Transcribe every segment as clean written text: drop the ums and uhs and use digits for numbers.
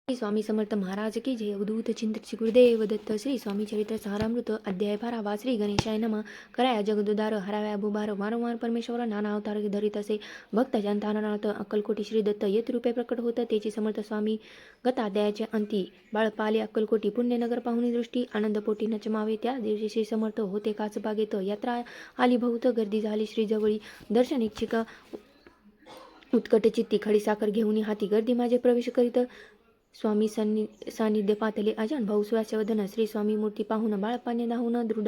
श्री स्वामी समर्थ महाराज की जय. अवधूत चिंतित श्री गुरुदेव दत्त. श्री स्वामी चरित्र सारामृत अध्याय 12. श्री गणेशाय नमः. कराया जगदुदार हराव्या भूभार. वारंवार परमेश्वर नाना अवतार धरीत असे. भक्त जनतानाथ अक्कलकोटी श्री दत्त येत रूपे प्रकट होत. तेची समर्थ स्वामी गताध्यायाच्या अंती. बाळपाले अक्कलकोटी पुण्यनगर पाहुणी दृष्टी आनंदपोटी नचमावे. त्या दिवशी श्री समर्थ होते काच बागेत. यात्रा आली बहुत गर्दी झाली श्री जवळी. दर्शन इच्छिक उत्कट चित्ती खडीसाखर घेऊन हाती गर्दी माझे प्रवेश करीत. स्वामी सानिध्य पातले अजान भाऊ श्वासवदन. श्री स्वामी मूर्ती पाहून बाळपाने धावून दृढ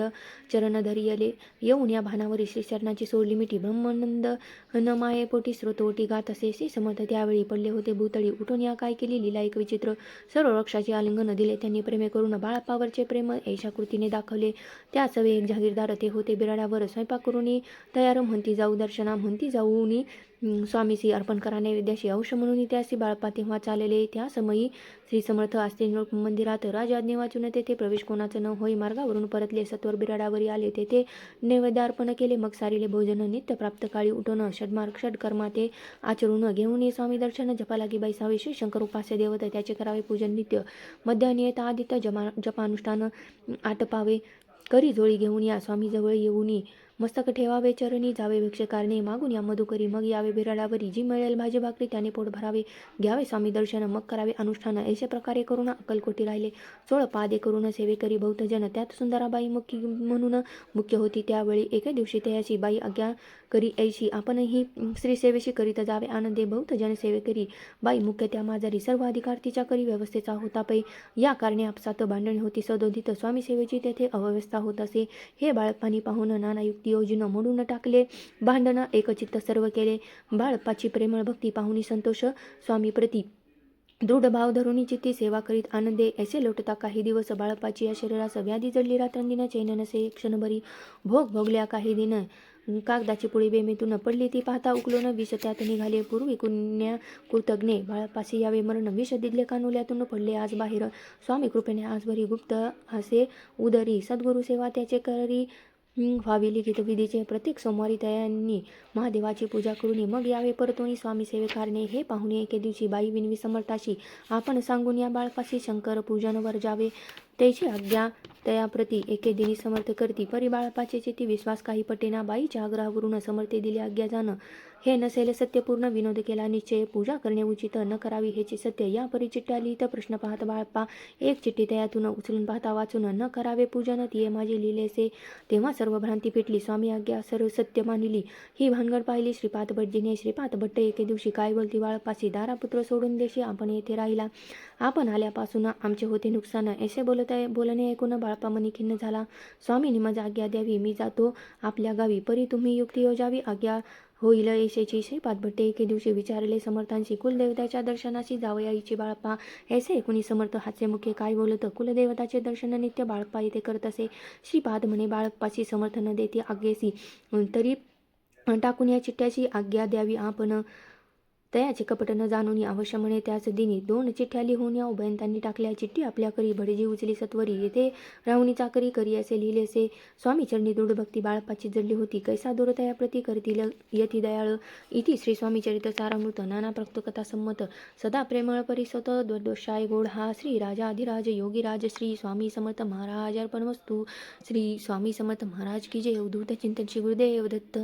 चरण धरियले. येऊन या भानावरी श्री चरणाची सोडली मिठी. ब्रह्मानंद न मायेपोटी स्रोतोटी गात असे. श्री समर्थ त्यावेळी पडले होते भूतळी. उठून या काय केली लीला एक विचित्र. सर्व वृक्षाचे आलिंगन दिले त्यांनी प्रेमे करून. बाळपावरचे प्रेम ऐशा कृतीने दाखवले. त्या सवे एक जहागीरदार ते होते बिराडावर. स्वयंपाक करून तयार म्हणती जाऊ दर्शना. म्हणती जाऊनी स्वामीसी अर्पण करा नैवेद्याशी. अंश म्हणून त्यासी बाळपा तेव्हा चालले. त्या समयी श्री समर्थ असते मंदिरात. राजाज्ञे वाचून तेथे प्रवेश कोणाचं न होई. मार्गावरून परतले सत्वर बिराडावरी आले. तेथे नैवेद्य अर्पण केले. मग सारिले भोजन. नित्य प्राप्त काळी उठून षडमार्ग षडकर्मा ते आचरून घेऊन स्वामी दर्शन. जपालागी बैसावे. श्री शंकर उपास्य देवत त्याचे करावे पूजन नित्य. मध्यान्यता आदित्य जपानुष्ठान आटपावे. करी जोळी घेऊन या स्वामी जवळ येऊनी. मस्तक ठेवावे चरणी. जावे भिक्षकारणे मागून या मधुकरी. मग यावे बिराडावरी. जी मिळेल भाजी भाकरी त्याने पोट भरावे. घ्यावे स्वामी दर्शन. मग करावे अनुष्ठान. ऐसे प्रकारे करून अक्कलकोटी राहिले. 16 पादे करून सेवेकरी बहुतजन. त्यात सुंदराबाई मुख्य म्हणून मुख्य होती. त्यावेळी एके दिवशी तयाची बाई आज्ञा करी ऐशी आपणही श्रीसेवेशी करीत जावे. आनंदे बहुतजन सेवेकरी. बाई मुख्य त्या माझारी. सर्व अधिकार तिच्या करी व्यवस्थेचा होता पै. या कारणे आपसात भांडणी होती सदोदित. स्वामी सेवेची तेथे अव्यवस्था होत असे. हे बाळपानी पाहून नाना युक्ती योजन मोडून टाकले. भांडण एकचित्त सर्व केले. बाळपाची प्रेमळ भक्ती पाहुनी संतोष स्वामी प्रती दृढ भाव धरुणी चित्ती सेवा करीत आनंदे ऐसे लोटता काही दिवस. बाळपाची या शरीरास व्याधी जडली. रात्रंदिन चैन नसे क्षणभरी. भोग भोगल्या काही दिन. कागदाची पुळी बेमेतून पडली ती पाहता उकलून. विष त्यात निघाले पूर्वी कुण्या कृतज्ञे. बाळपाशी यावे मरण. विष दिदले कानुल्यातून पडले आज बाहेर. स्वामी कृपेने आजभरी गुप्त असे उदरी. सद्गुरु सेवा त्याचे करी व्हावी लिखित विधीचे. प्रत्येक सोमवारी त्यांनी महादेवाची पूजा करून मग यावे परतोनी स्वामी सेवेकारणे. हे पाहुणे एके दिवशी बाई विनवी समर्थाशी. आपण सांगून या बाळपाशी शंकर पूजनवर जावे. त्याची आज्ञा तयाप्रती एके दिनी समर्थ करती. परी बाळपाचे चित्ती विश्वास काही पटेना. बाईच्या आग्रहावरून समर्थे दिले आज्ञा जाण. हे नसेल सत्यपूर्ण. विनोद केला निश्चय. पूजा करणे उचित न करावी हेचे सत्य. या परी चिठ्ठ्या लिहित प्रश्न पाहत बाळपा. एक चिठ्ठी तयातून उचलून पाहता वाचून. न करावे पूजन तिये माझे लिहिलेसे. तेव्हा सर्व भ्रांती पेटली. स्वामी आज्ञा सर्व सत्य मानिली. ही भानगड पाहिली श्रीपाद भटजीने. श्रीपाद भट्ट एके दिवशी काय बोलती बाळपाशी. दारापुत्र सोडून देशी आपण येथे राहिला. आपण आल्यापासून आमचे होते नुकसान. ऐसे बोलणे ऐकून बाळपा मनी खिन्न झाला. स्वामींनी माझा आज्ञा द्यावी. मी जातो आपल्या गावी. परी तुम्ही युक्ती योजावी. आज्ञा होईल ऐसेची. श्रीपाद भट्टे एके दिवशी विचारले समर्थांशी. कुलदेवताच्या दर्शनाशी जावयाईची बाळपा. ऐसे ऐकून समर्थ हास्य मुखे काय बोलत. कुलदेवताचे दर्शन नित्य बाळपा येथे करत असे. श्रीपाद म्हणे बाळपाशी समर्थ न देते आज्ञेसी. तरी टाकून या चिठ्ठ्याची आज्ञा द्यावी आपण. तयाचे कपट न जाणून अवश्य म्हणे त्याच दिनी. 2 चिठ्ठ्या लिहून या उभयंतांनी टाकल्या. चिठ्ठी आपल्या करी. भटजी उचली सत्वरी. येथे राहुणी चाकरी करी असे लिहिलेसे. स्वामी चरणी दृढ भक्ती बाळपाची जडली होती. कैसा दूर तयाप्रती करतील यती दयाळ. इति श्री स्वामी चरित्र सारामृत. नाना प्रक्तकथा संमत. सदा प्रेमळ परिसत द्वदोषाय गोड हा. श्री राजाधिराज योगीराज श्री स्वामी समर्थ महाराज अर्पणमस्तु. श्री स्वामी समर्थ महाराज की जय. अवधूत चिंतन श्री गुरुदेव दत्त.